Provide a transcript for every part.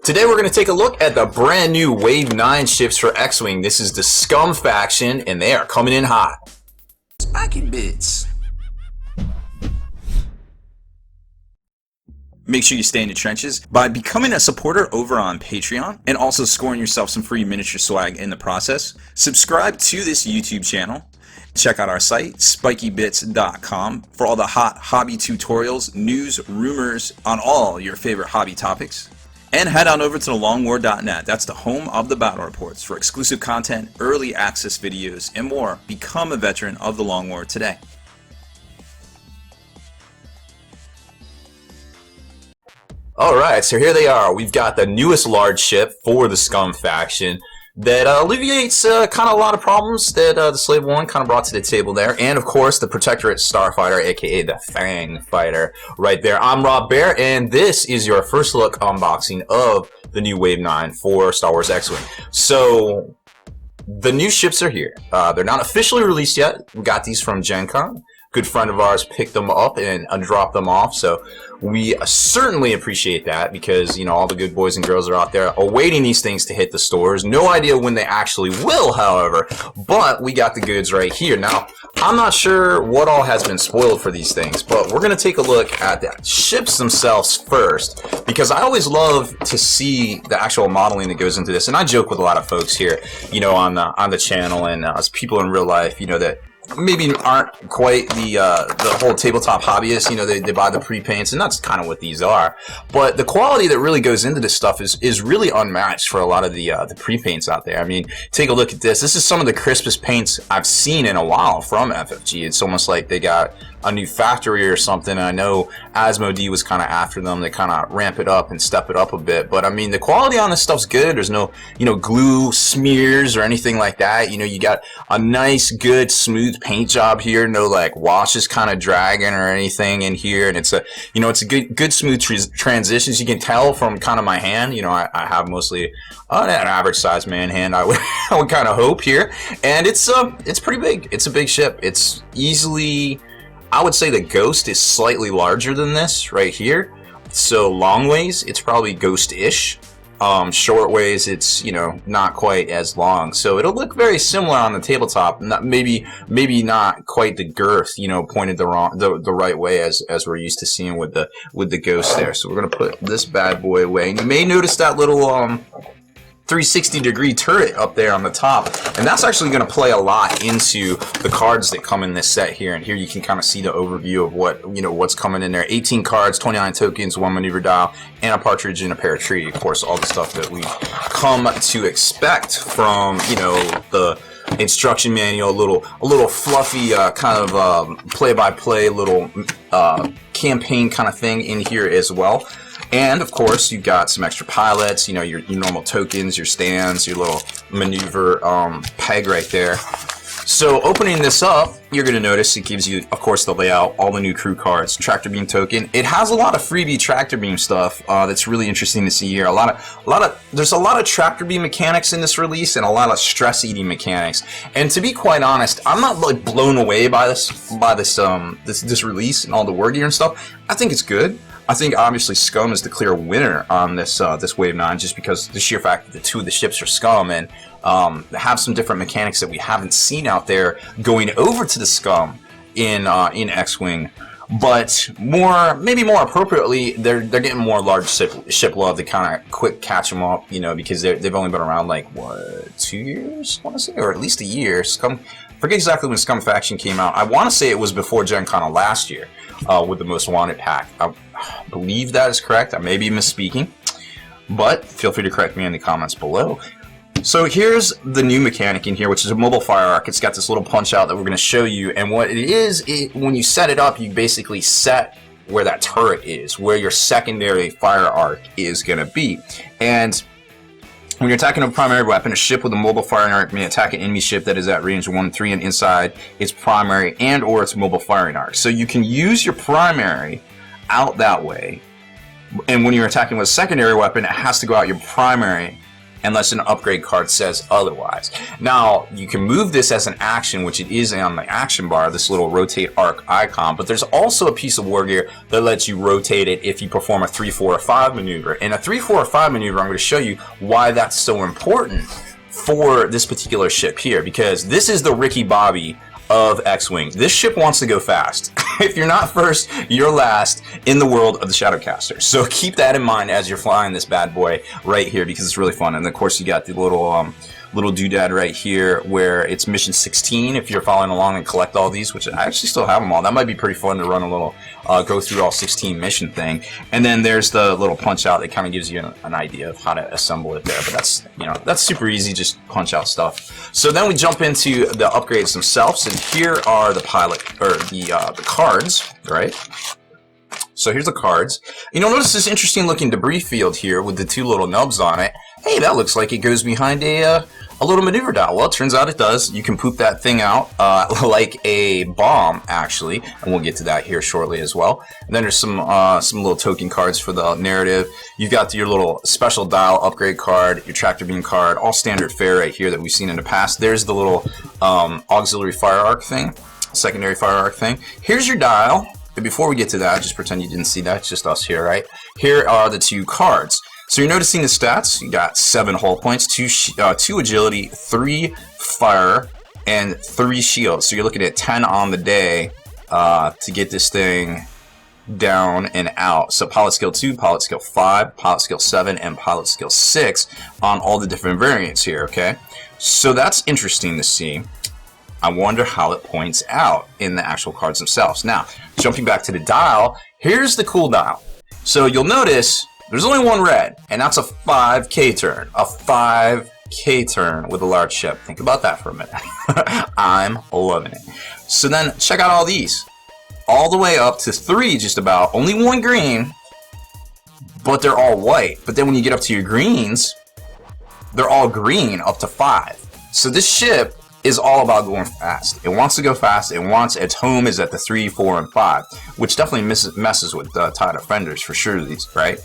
Today we're going to take a look at the brand new Wave 9 ships for X-Wing. This is the Scum faction, and they are coming in hot. Spiky bits. Make sure you stay in the trenches by becoming a supporter over on Patreon and also scoring yourself some free miniature swag in the process. Subscribe to this YouTube channel. Check out our site, spikybits.com, for all the hot hobby tutorials, news, rumors on all your favorite hobby topics. And head on over to thelongwar.net. That's the home of the battle reports for exclusive content, early access videos, and more. Become a veteran of the Long War today. Alright, so here they are. We've got the newest large ship for the Scum faction that alleviates kind of a lot of problems that the Slave One kind of brought to the table there. And of course, the Protectorate Starfighter, aka the Fang Fighter, right there. I'm Baer, and this is your first look unboxing of the new Wave 9 for Star Wars X-Wing. So, the new ships are here. They're not officially released yet. We got these from Gen Con. Good friend of ours picked them up and dropped them off, so we certainly appreciate that because, you know, all the good boys and girls are out there awaiting these things to hit the stores. No idea when they actually will, however, but we got the goods right here. Now, I'm not sure what all has been spoiled for these things, but we're going to take a look at the ships themselves first because I always love to see the actual modeling that goes into this, and I joke with a lot of folks here, you know, on the channel and as people in real life, you know, that maybe aren't quite the whole tabletop hobbyist. You know, they buy the pre-paints, and that's kind of what these are. But the quality that really goes into this stuff is really unmatched for a lot of the pre-paints out there. I mean, take a look at this. This is some of the crispest paints I've seen in a while from FFG. It's almost like they got a new factory or something. I know Asmodee was kind of after them. They kind of ramp it up and step it up a bit. But I mean, the quality on this stuff's good. There's no, you know, glue smears or anything like that. You know, you got a nice, good, smooth paint job here. No like washes kind of dragging or anything in here. And it's a, you know, it's a good smooth transitions. You can tell from kind of my hand. You know, I have mostly an average size man hand. I would kind of hope here. And it's pretty big. It's a big ship. It's easily, I would say the Ghost is slightly larger than this right here. So long ways, it's probably Ghost-ish. Short ways, it's, you know, not quite as long. So it'll look very similar on the tabletop. Not, maybe not quite the girth, you know, pointed the right way as we're used to seeing with the Ghost there. So we're gonna put this bad boy away. And you may notice that little 360-degree turret up there on the top, and that's actually going to play a lot into the cards that come in this set here. And here you can kind of see the overview of what, you know, what's coming in there. 18 cards, 29 tokens, 1 maneuver dial, and a partridge and a paratree. Of course, all the stuff that we've come to expect from, you know, the instruction manual, a little fluffy kind of play-by-play little campaign kind of thing in here as well. And of course, you've got some extra pilots, you know, your normal tokens, your stands, your little maneuver peg right there. So opening this up, you're going to notice it gives you, of course, the layout, all the new crew cards, tractor beam token. It has a lot of freebie tractor beam stuff that's really interesting to see here. There's a lot of tractor beam mechanics in this release and a lot of stress eating mechanics. And to be quite honest, I'm not like blown away by this release and all the war gear and stuff. I think it's good. I think obviously Scum is the clear winner on this this Wave 9 just because the sheer fact that the two of the ships are Scum and have some different mechanics that we haven't seen out there going over to the Scum in X-Wing. But maybe more appropriately, they're getting more large ship love to kind of quick catch them up, you know, because they've only been around like what, 2 years, I want to say, or at least a year. Scum, forget exactly when Scum faction came out. I want to say it was before Gen Con last year with the Most Wanted pack. I believe that is correct. I may be misspeaking, but feel free to correct me in the comments below. So here's the new mechanic in here, which is a mobile fire arc. It's got this little punch out that we're going to show you, and what it is, when you set it up, you basically set where that turret is, where your secondary fire arc is going to be. And when you're attacking a primary weapon, a ship with a mobile firing arc may attack an enemy ship that is at range 1 3 and inside its primary and or its mobile firing arc. So you can use your primary out that way, and when you're attacking with a secondary weapon, it has to go out your primary unless an upgrade card says otherwise. Now, you can move this as an action, which it is on the action bar, this little rotate arc icon, but there's also a piece of war gear that lets you rotate it if you perform a 3, 4, or 5 maneuver. And a 3, 4, or 5 maneuver, I'm going to show you why that's so important for this particular ship here, because this is the Ricky Bobby of X-Wing. This ship wants to go fast. If you're not first, you're last in the world of the Shadowcaster. So keep that in mind as you're flying this bad boy right here, because it's really fun. And of course you got the little doodad right here where it's mission 16 if you're following along and collect all these, which I actually still have them all. That might be pretty fun to run a little go through all 16 mission thing. And then there's the little punch out that kind of gives you an idea of how to assemble it there, but that's, you know, that's super easy, just punch out stuff. So then we jump into the upgrades themselves, and here are the pilot, or the cards, right? So here's the cards. You'll notice this interesting looking debris field here with the 2 little nubs on it. Hey, that looks like it goes behind a little maneuver dial. Well, it turns out it does. You can poop that thing out like a bomb, actually, and we'll get to that here shortly as well. And then there's some little token cards for the narrative. You've got your little special dial upgrade card, your tractor beam card, all standard fare right here that we've seen in the past. There's the little auxiliary fire arc thing, secondary fire arc thing. Here's your dial. But before we get to that, just pretend you didn't see that. It's just us here, right? Here are the 2 cards. So you're noticing the stats. You got 7 hull points, 2 agility, 3 fire, and 3 shields. So you're looking at 10 on the day to get this thing down and out. So pilot skill 2, pilot skill 5, pilot skill 7, and pilot skill 6 on all the different variants here, okay? So that's interesting to see. I wonder how it points out in the actual cards themselves. Now, jumping back to the dial, here's the cool dial. So you'll notice there's only 1 red, and that's a 5K turn. A 5K turn with a large ship. Think about that for a minute. I'm loving it. So then check out all these. All the way up to 3 just about. Only 1 green, but they're all white. But then when you get up to your greens, they're all green up to 5. So this ship is all about going fast. It wants to go fast. It wants its home is at the 3, 4, and 5, which definitely messes with TIE Defenders for sure. These, right?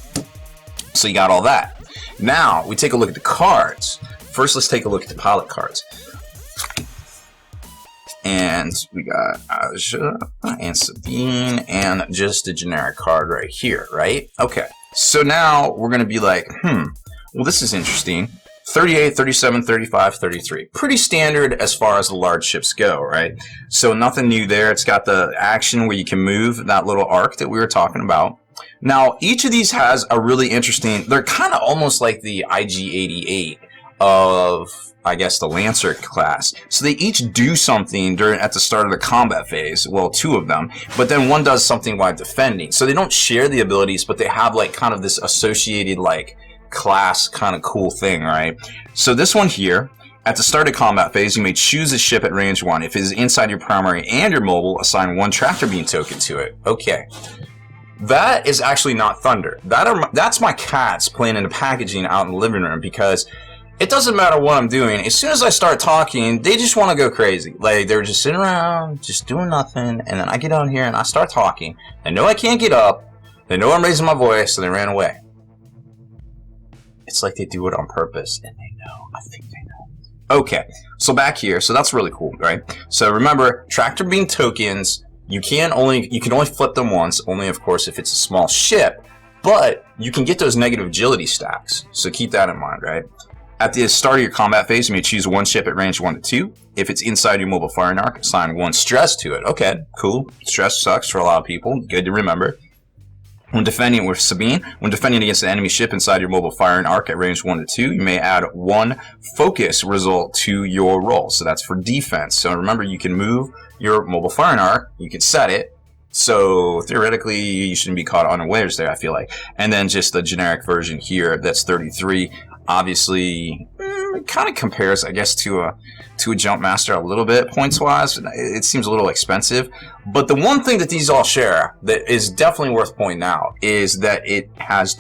So you got all that. Now we take a look at the cards. First, let's take a look at the pilot cards. And we got Aja and Sabine and just a generic card right here, right? Okay. So now we're gonna be like, well, this is interesting. 38, 37, 35, 33. Pretty standard as far as the large ships go, right? So nothing new there. It's got the action where you can move that little arc that we were talking about. Now, each of these has a really interesting, they're kind of almost like the IG-88 of, I guess, the Lancer class. So they each do something at the start of the combat phase. Well, 2 of them. But then one does something while defending. So they don't share the abilities, but they have like kind of this associated like class kind of cool thing, right? So this one here, at the start of combat phase, you may choose a ship at range 1. If it is inside your primary and your mobile, assign 1 tractor beam token to it. Okay. That is actually not Thunder. That's my cats playing in the packaging out in the living room, because it doesn't matter what I'm doing. As soon as I start talking, they just want to go crazy. Like, they're just sitting around, just doing nothing, and then I get on here and I start talking. They know I can't get up. They know I'm raising my voice, so they ran away. It's like they do it on purpose, and they know. I think they know. Okay, so back here, so that's really cool, right? So remember, tractor beam tokens, you can only flip them once, only of course if it's a small ship, but you can get those negative agility stacks. So keep that in mind, right? At the start of your combat phase, you may choose 1 ship at range 1 to 2. If it's inside your mobile firing arc, assign 1 stress to it. Okay, cool. Stress sucks for a lot of people. Good to remember. When defending with Sabine, when defending against an enemy ship inside your mobile firing arc at range 1 to 2, you may add 1 focus result to your roll. So that's for defense. So remember, you can move your mobile firing arc, you can set it. So theoretically, you shouldn't be caught unawares there, I feel like. And then just the generic version here, that's 33. Obviously, it kind of compares, I guess, to a Jump Master a little bit points-wise. It seems a little expensive. But the one thing that these all share that is definitely worth pointing out is that it has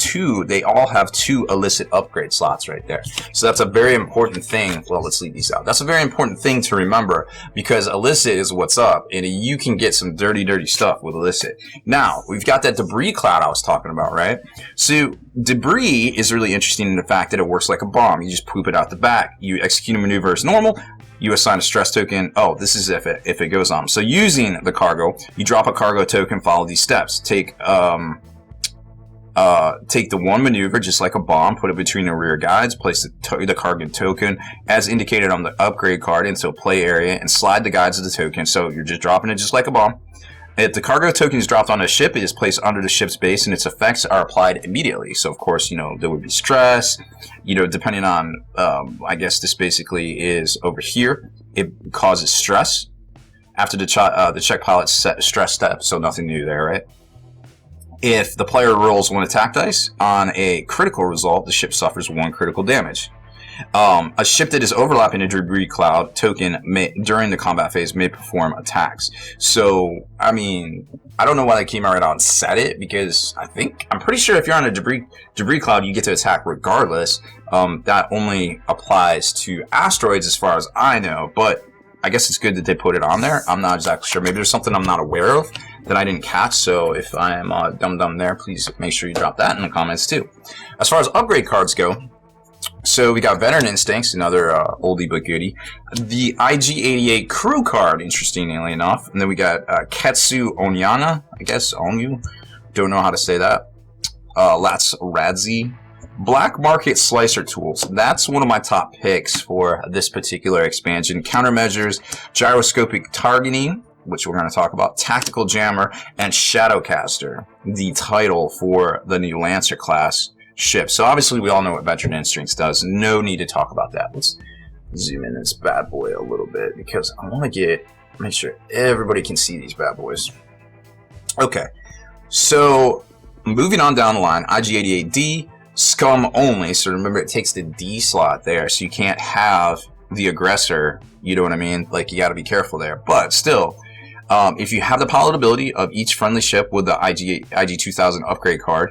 they all have 2 illicit upgrade slots right there. So that's a very important thing. Well, let's leave these out. That's a very important thing to remember, because illicit is what's up, and you can get some dirty, dirty stuff with illicit. Now, we've got that debris cloud I was talking about, right? So Debris is really interesting in the fact that it works like a bomb. You just poop it out the back. You execute a maneuver as normal. You assign a stress token. Oh, this is if it goes on. So using the cargo, you drop a cargo token, follow these steps. Take the one maneuver just like a bomb, put it between the rear guides, place the cargo token as indicated on the upgrade card into a play area, and slide the guides of the token. So you're just dropping it just like a bomb. If the cargo token is dropped on a ship, it is placed under the ship's base and its effects are applied immediately. So, of course, there would be stress, depending on, I guess this basically is over here. It causes stress after the check pilot set stress step, so nothing new there, right? If the player rolls 1 attack dice on a critical result, the ship suffers 1 critical damage. A ship that is overlapping a debris cloud token during the combat phase may perform attacks. So, I mean, I don't know why they came right out and said it, because I'm pretty sure if you're on a debris cloud, you get to attack regardless. That only applies to asteroids as far as I know, but I guess it's good that they put it on there. I'm not exactly sure. Maybe there's something I'm not aware of that I didn't catch, so if I am dumb there, please make sure you drop that in the comments too. As far as upgrade cards go, so we got Veteran Instincts, another oldie but goodie. The IG-88 crew card, interestingly enough. And then we got Ketsu Onyana, I guess, Onyu. Don't know how to say that. Lats Radzi. Black Market Slicer Tools. That's one of my top picks for this particular expansion. Countermeasures, Gyroscopic Targeting, which we're going to talk about, Tactical Jammer, and Shadowcaster, the title for the new Lancer class ship. So obviously we all know what Veteran Instincts does. No need to talk about that. Let's zoom in this bad boy a little bit because I want to make sure everybody can see these bad boys. Okay, so moving on down the line, IG-88D, Scum only. So remember, it takes the D slot there, so you can't have the aggressor. You know what I mean? Like, you got to be careful there. But still, if you have the palatability of each friendly ship with the IG-2000 upgrade card,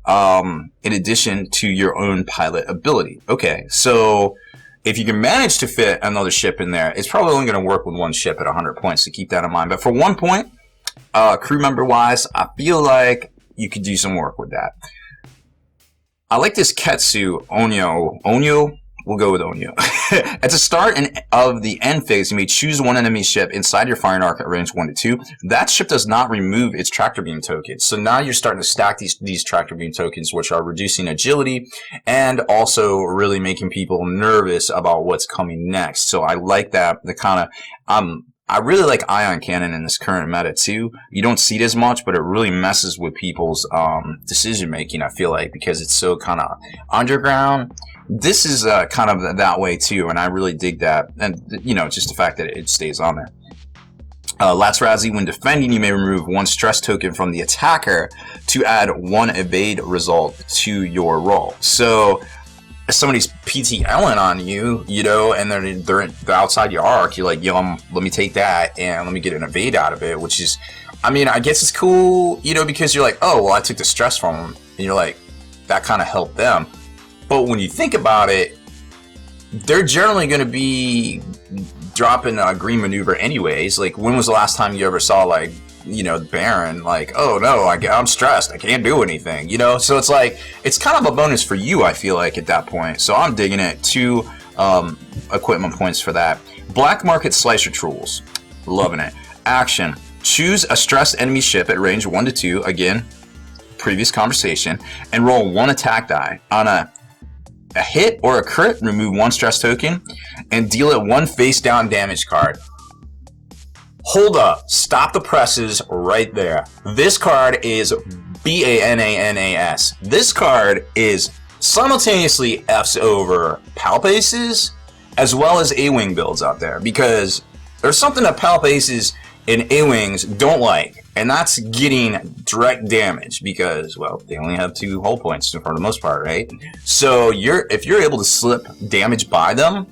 in addition to your own pilot ability. Okay, so if you can manage to fit another ship in there, it's probably only going to work with 1 ship at 100 points, so keep that in mind. But for 1 point, crew member wise, I feel like you could do some work with that. I like this Ketsu Onyo. We'll go with Onyo. At the start of the end phase, you may choose 1 enemy ship inside your firing arc at range 1 to 2. That ship does not remove its tractor beam tokens. So now you're starting to stack these tractor beam tokens, which are reducing agility and also really making people nervous about what's coming next. So I like that. I really like ion cannon in this current meta too. You don't see it as much, but it really messes with people's decision making, I feel like, because it's so kind of underground. This is kind of that way too, and I really dig that. And just the fact that it stays on there. Lats Razzie, when defending, you may remove 1 stress token from the attacker to add 1 evade result to your roll. So if somebody's PTLing on you, and they're outside your arc, you're like, yo, let me take that and let me get an evade out of it, which is, I mean, I guess it's cool, because you're like, oh, well, I took the stress from them, and you're like, that kind of helped them. But when you think about it, they're generally going to be dropping a green maneuver anyways. Like, when was the last time you ever saw, like, Baron, like, oh no, I'm stressed, I can't do anything, so it's like, it's kind of a bonus for you, I feel like, at that point. So I'm digging it. 2 equipment points for that. Black Market Slicer Tools, loving it. Action, choose a stressed enemy ship at range 1 to 2, again, previous conversation, and roll 1 attack die. On a hit or a crit, remove 1 stress token and deal it 1 face down damage card. Hold up, stop the presses right there. This card is BANANAS. This card is simultaneously F's over Palp Aces as well as A-Wing builds out there, because there's something that Palp Aces and A-Wings don't like, and that's getting direct damage, because, well, they only have 2 hull points for the most part, right? So if you're able to slip damage by them,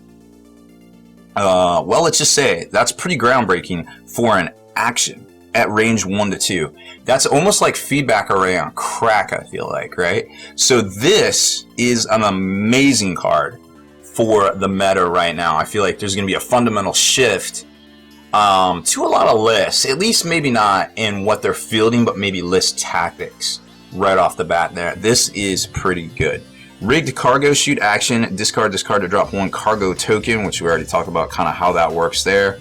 well, let's just say that's pretty groundbreaking for an action at range 1 to 2. That's almost like feedback array on crack, I feel like, right? So this is an amazing card for the meta right now. I feel like there's going to be a fundamental shift to a lot of lists, at least maybe not in what they're fielding, but maybe list tactics. right off the bat there. This is pretty good. Rigged cargo chute action, discard to drop 1 cargo token, which we already talked about kind of how that works there.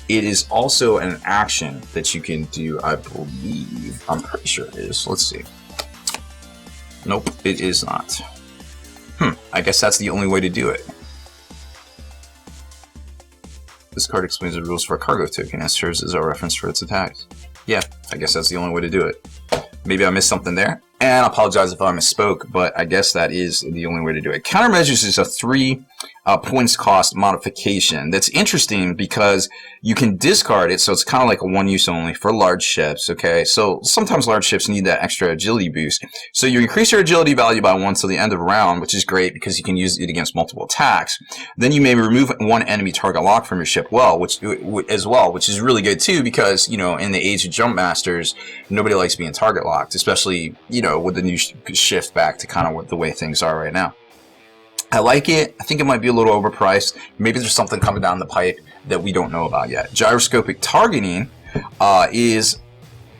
It is also an action that you can do, I believe. I'm pretty sure it is. Let's see. Nope, it is not. I guess that's the only way to do it. This card explains the rules for a cargo token and serves as a reference for its attacks. Yeah, I guess that's the only way to do it. Maybe I missed something there. And I apologize if I misspoke, but I guess that is the only way to do it. Countermeasures is a 3 points cost modification. That's interesting because you can discard it, so it's kind of like a 1 use only for large ships, okay? So sometimes large ships need that extra agility boost. So you increase your agility value by 1 till the end of the round, which is great because you can use it against multiple attacks. Then you may remove 1 enemy target lock from your ship which is really good too because, you know, in the age of jump masters, nobody likes being target locked, especially, you know, with the new shift back to kind of the way things are right now. I like it. I think it might be a little overpriced. Maybe there's something coming down the pipe that we don't know about yet. Gyroscopic targeting is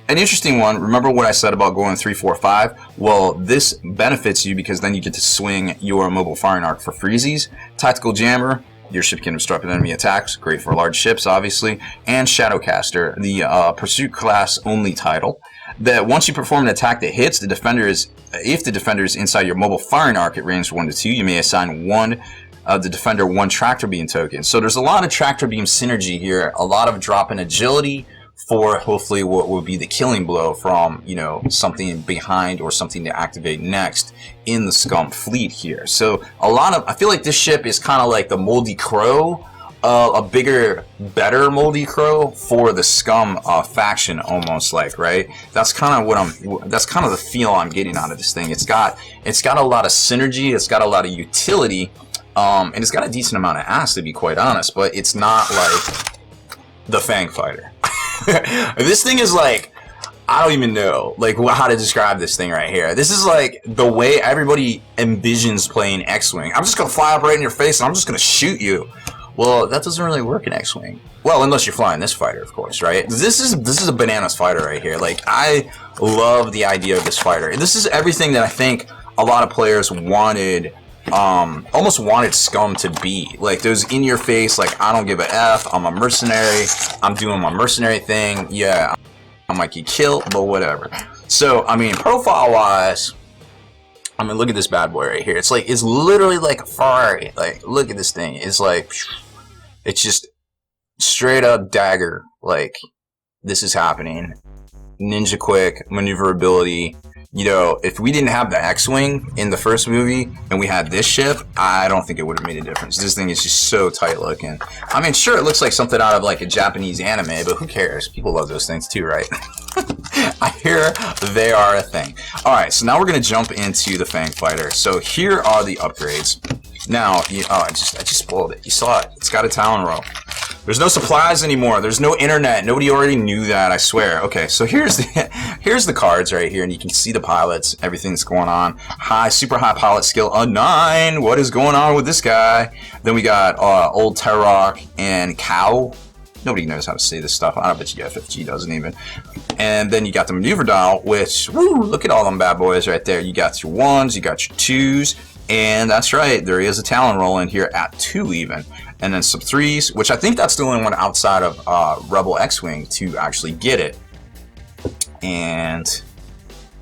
an interesting one. Remember what I said about going 3, 4, 5? Well, this benefits you because then you get to swing your mobile firing arc for freezies. Tactical jammer. Your ship can obstruct enemy attacks. Great for large ships, obviously. And Shadowcaster, the Pursuit class only title. That once you perform an attack that hits, if the defender is inside your mobile firing arc at range 1 to 2, you may assign the defender 1 tractor beam token. So there's a lot of tractor beam synergy here, a lot of drop in agility for hopefully what will be the killing blow from, you know, something behind or something to activate next in the Scum fleet here. So I feel like this ship is kind of like the Moldy Crow, a bigger, better Moldy Crow for the Scum faction, almost like, right? That's kind of that's kind of the feel I'm getting out of this thing. It's got a lot of synergy, it's got a lot of utility, and it's got a decent amount of ass, to be quite honest. But it's not like the Fang Fighter. This thing is like, I don't even know like how to describe this thing right here. This is like the way everybody envisions playing X-Wing. I'm just gonna fly up right in your face and I'm just gonna shoot you. Well, that doesn't really work in X-Wing. Well, unless you're flying this fighter, of course, right? This is a bananas fighter right here. Like, I love the idea of this fighter. This is everything that I think a lot of players wanted, almost wanted Scum to be. Like, those in your face, like, I don't give a F, I'm a mercenary, I'm doing my mercenary thing, yeah, I might get killed, but whatever. So, I mean, profile-wise, I mean, look at this bad boy right here. It's like, it's literally like a Ferrari. Like, look at this thing. It's like, it's just straight up dagger. Like, this is happening. Ninja quick, maneuverability. You know, if we didn't have the X-Wing in the first movie and we had this ship, I don't think it would have made a difference. This thing is just so tight looking. I mean, sure, it looks like something out of like a Japanese anime, but who cares? People love those things too, right? I hear they are a thing. Alright, so now we're going to jump into the Fang Fighter. So here are the upgrades. Now, I just spoiled it. You saw it. It's got a Talon roll. There's no supplies anymore. There's no internet. Nobody already knew that, I swear. Okay, so here's the cards right here, and you can see the pilots, everything that's going on. Super high pilot skill, a 9. What is going on with this guy? Then we got Old Terrock and Cow. Nobody knows how to say this stuff. I bet you FFG doesn't even. And then you got the maneuver dial, which, woo, look at all them bad boys right there. You got your 1s, you got your 2s, and that's right, there is a Talon roll in here at 2 even. And then some 3s, which I think that's the only one outside of Rebel X-Wing to actually get it. And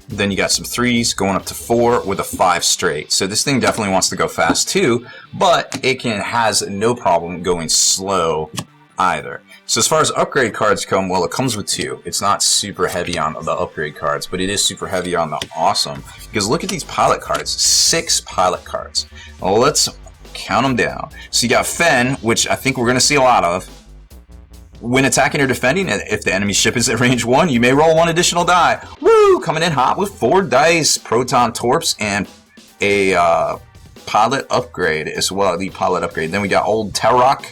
then you got some 3s going up to 4 with a 5 straight. So this thing definitely wants to go fast too, but it has no problem going slow either. So as far as upgrade cards come, well, it comes with 2. It's not super heavy on the upgrade cards, but it is super heavy on the awesome. Because look at these pilot cards. 6 pilot cards. Well, let's count them down. So you got Fen, which I think we're going to see a lot of. When attacking or defending, if the enemy ship is at range 1, you may roll 1 additional die. Woo! Coming in hot with 4 dice. Proton Torps and a pilot upgrade as well. The pilot upgrade. Then we got Old Terrock.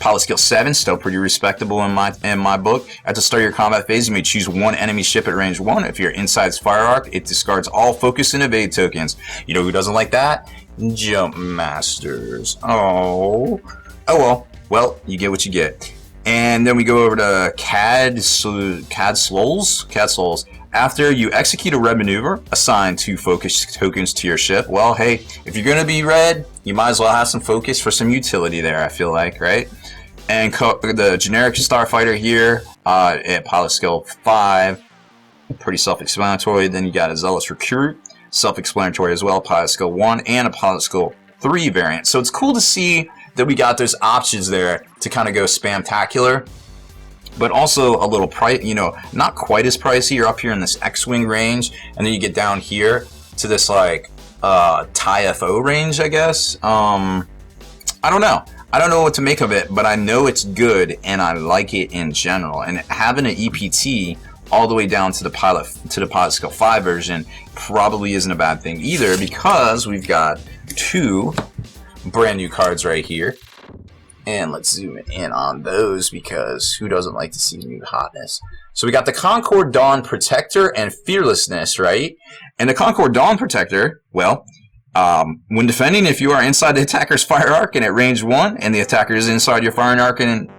Pilot skill 7, still pretty respectable in my book. At the start of your combat phase, you may choose 1 enemy ship at range 1. If you're inside its fire arc, it discards all focus and evade tokens. You know who doesn't like that? Jump Masters. Oh well. Well, you get what you get. And then we go over to Cad Souls. After you execute a red maneuver, assign 2 focus tokens to your ship. Well, hey, if you're going to be red, you might as well have some focus for some utility there, I feel like, right? And the generic Starfighter here at pilot skill 5, pretty self-explanatory. Then you got a Zealous Recruit, self-explanatory as well, pilot skill 1, and a pilot skill 3 variant. So it's cool to see that we got those options there to kind of go spamtacular, but also a little price, you know, not quite as pricey. You're up here in this X-Wing range, and then you get down here to this like TIE-FO range, I guess. I don't know. I don't know what to make of it, but I know it's good, and I like it in general. And having an EPT all the way down to the pilot skill 5 version probably isn't a bad thing either, because we've got 2 brand new cards right here. And let's zoom in on those, because who doesn't like to see new hotness? So we got the Concord Dawn Protector and Fearlessness, right? And the Concord Dawn Protector, well, when defending, if you are inside the attacker's fire arc and at range 1, and the attacker is inside your firing arc, and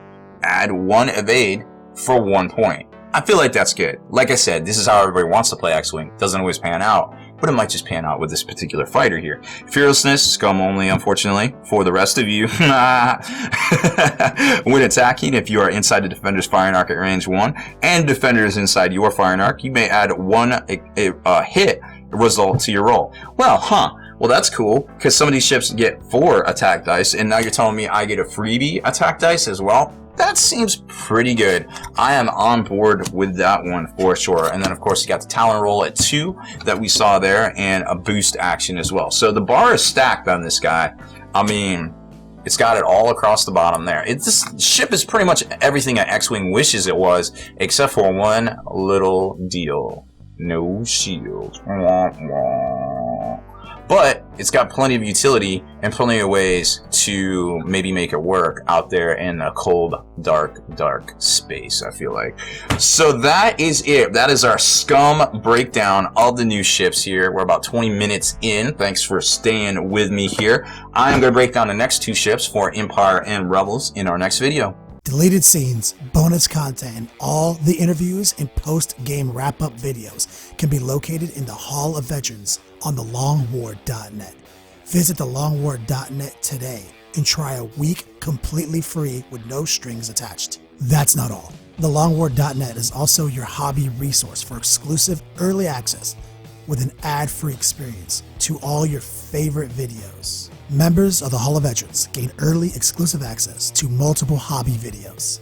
add 1 evade for 1 point. I feel like that's good. Like I said, this is how everybody wants to play X-Wing. Doesn't always pan out, but it might just pan out with this particular fighter here. Fearlessness, Scum only, unfortunately, for the rest of you. When attacking, if you are inside the defender's firing arc at range 1, and defender is inside your firing arc, you may add 1 hit result to your roll. Well, that's cool, because some of these ships get 4 attack dice, and now you're telling me I get a freebie attack dice as well? That seems pretty good. I am on board with that one for sure. And then, of course, you got the Talon roll at 2 that we saw there, and a boost action as well. So the bar is stacked on this guy. I mean, it's got it all across the bottom there. This ship is pretty much everything an X-Wing wishes it was, except for one little deal. No shield. But it's got plenty of utility and plenty of ways to maybe make it work out there in a cold, dark space, I feel like. So that is it. That is our Scum breakdown of the new ships here. We're about 20 minutes in. Thanks for staying with me here. I am going to break down the next 2 ships for Empire and Rebels in our next video. Deleted scenes, bonus content, and all the interviews and post-game wrap-up videos can be located in the Hall of Veterans on thelongwar.net. Visit thelongwar.net today and try a week completely free with no strings attached. That's not all. Thelongwar.net is also your hobby resource for exclusive early access with an ad-free experience to all your favorite videos. Members of the Hall of Veterans gain early exclusive access to multiple hobby videos.